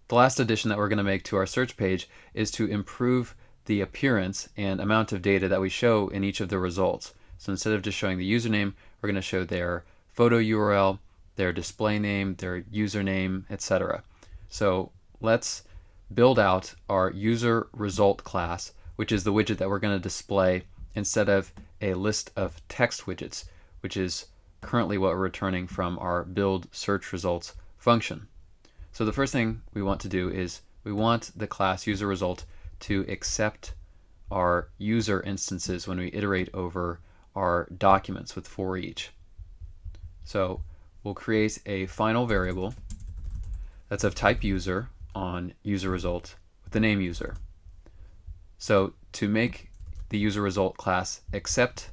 The last addition that we're going to make to our search page is to improve the appearance and amount of data that we show in each of the results. So instead of just showing the username, we're going to show their photo URL, their display name, their username, etc. So let's build out our user result class, which is the widget that we're going to display instead of a list of text widgets, which is currently what we're returning from our build search results function. So the first thing we want to do is we want the class user result to accept our user instances when we iterate over our documents with for each. So we'll create a final variable that's of type user on user result with the name user. So to make the user result class accept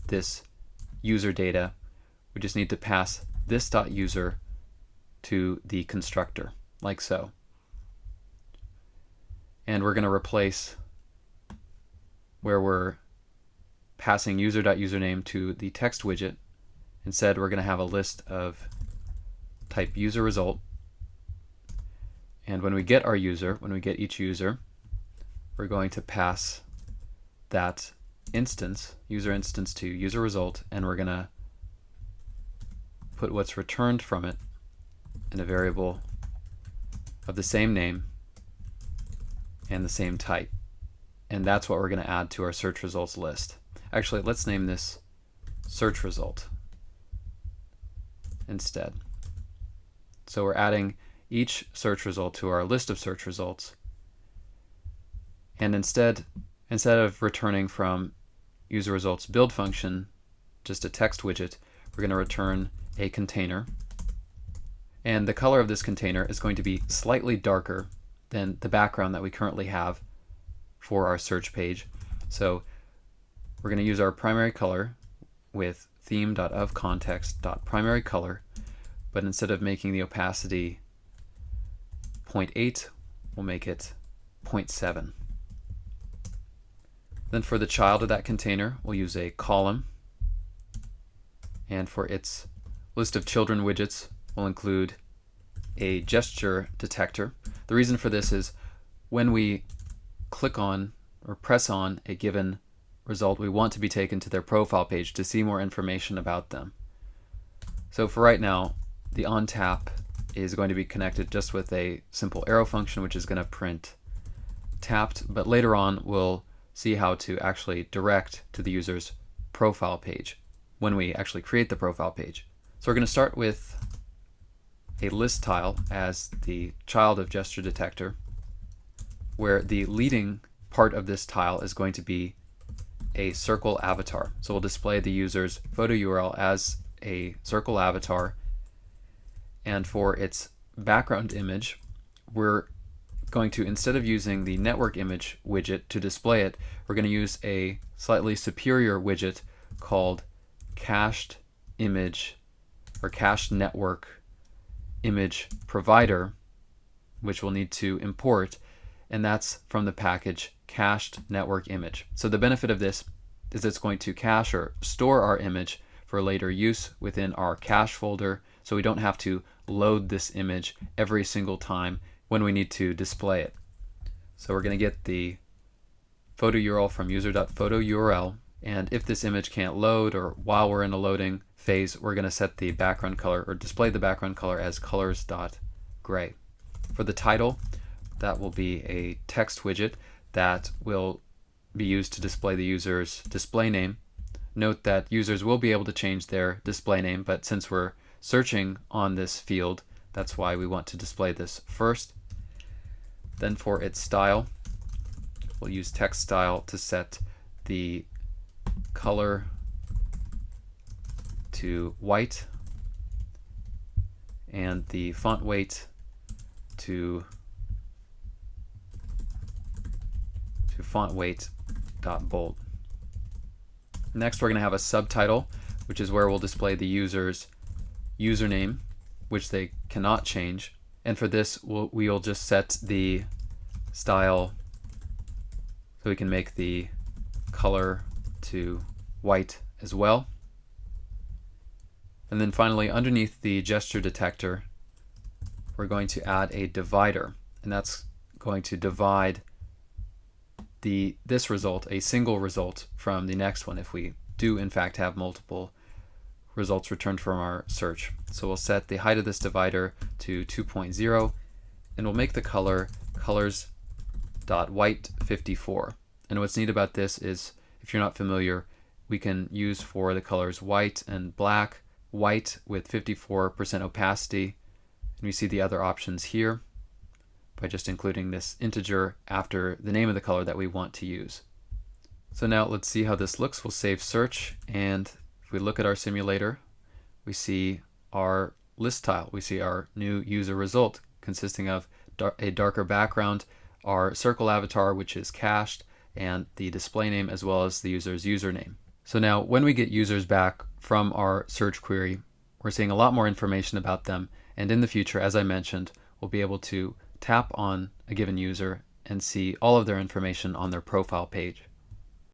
this user data, we just need to pass this.user to the constructor, like so. And we're going to replace where we're passing user.username to the text widget. Instead, we're going to have a list of type user result. And when we get our user, when we get each user, we're going to pass that instance, user instance, to user result, and we're going to put what's returned from it in a variable of the same name and the same type. And that's what we're going to add to our search results list. Actually, let's name this search result instead. So we're adding each search result to our list of search results. And instead of returning from user results build function just a text widget, we're going to return a container. And the color of this container is going to be slightly darker than the background that we currently have for our search page. So we're going to use our primary color with theme.ofContext.primaryColor, but instead of making the opacity 0.8, we'll make it 0.7. Then for the child of that container, we'll use a column. And for its list of children widgets, we'll include a gesture detector. The reason for this is when we click on or press on a given result, we want to be taken to their profile page to see more information about them. So for right now, the onTap is going to be connected just with a simple arrow function, which is going to print tapped, but later on we'll see how to actually direct to the user's profile page when we actually create the profile page. So we're going to start with a list tile as the child of gesture detector, where the leading part of this tile is going to be a circle avatar. So we'll display the user's photo URL as a circle avatar, and for its background image, we're going to, instead of using the network image widget to display it, we're going to use a slightly superior widget called cached image or cached network image provider, which we'll need to import, and that's from the package cached network image. So the benefit of this is it's going to cache or store our image for later use within our cache folder, so we don't have to load this image every single time when we need to display it. So we're going to get the photo URL from user.photoURL, and if this image can't load or while we're in a loading phase, we're going to set the background color or display the background color as colors.gray. For the title, that will be a text widget that will be used to display the user's display name. Note that users will be able to change their display name, but since we're searching on this field, that's why we want to display this first. Then for its style, we'll use text style to set the color to white and the font weight to font weight.bold. Next, we're going to have a subtitle, which is where we'll display the user's username, which they cannot change. And for this, we'll just set the style so we can make the color to white as well. And then finally, underneath the gesture detector, we're going to add a divider. and that's going to divide this result, a single result, from the next one if we do in fact have multiple results returned from our search. So we'll set the height of this divider to 2.0, and we'll make the color colors.white54. And what's neat about this is, if you're not familiar, we can use for the colors white and black, white with 54% opacity, and we see the other options here by just including this integer after the name of the color that we want to use. So now let's see how this looks. We'll save search, and if we look at our simulator, we see our list tile. We see our new user result consisting of a darker background, our circle avatar which is cached, and the display name as well as the user's username. So now when we get users back from our search query, we're seeing a lot more information about them, and in the future, as I mentioned, we'll be able to tap on a given user and see all of their information on their profile page.